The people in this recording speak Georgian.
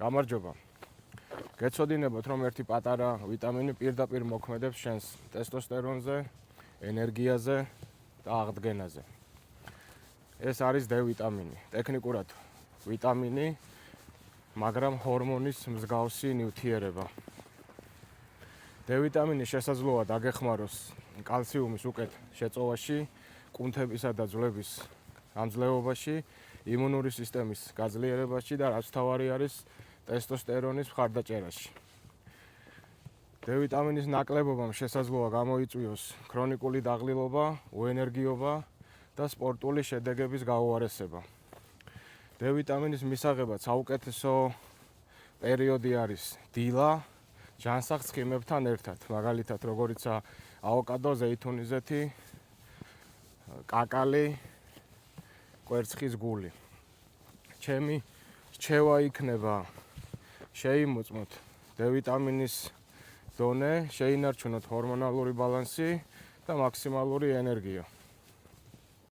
გამარჯობა. გეცოდინებოთ, რომ ერთი პატარა ვიტამინი პირდაპირ მოქმედებს შენს ტესტოსტერონზე, ენერგიაზე და აღდგენაზე. ეს არის D ვიტამინი. ტექნიკურად ვიტამინი, მაგრამ ჰორმონის მსგავსი ნივთიერება. D ვიტამინი შესაძლოა დაგეხმაროს კალციუმის უკეთ შეწოვაში, კუნთებისა და ძვლების ამძლეობაში, იმუნური სისტემის გაძლიერებაში და რაც თავარი არის ტესტოსტერონის მხარდაჭერაში. D ვიტამინის ნაკლებობამ შესაძლოა გამოიწვიოს ქრონიკული დაღლილობა, უენერგიობა და სპორტული შედეგების გაუარესება. D ვიტამინის მისაღებად საუკეთესო პერიოდი არის დილა, ჯანსაღ ცხიმებთან ერთად, მაგალითად როგორიცაა ავოკადო, ზეითუნიზეთი, კაკალი, კვერცხის გული. ჩემი რჩევა იქნება შეიმოწმოთ D ვიტამინის დონე, შეინარჩუნოთ ჰორმონალური ბალანსი და მაქსიმალური ენერგია.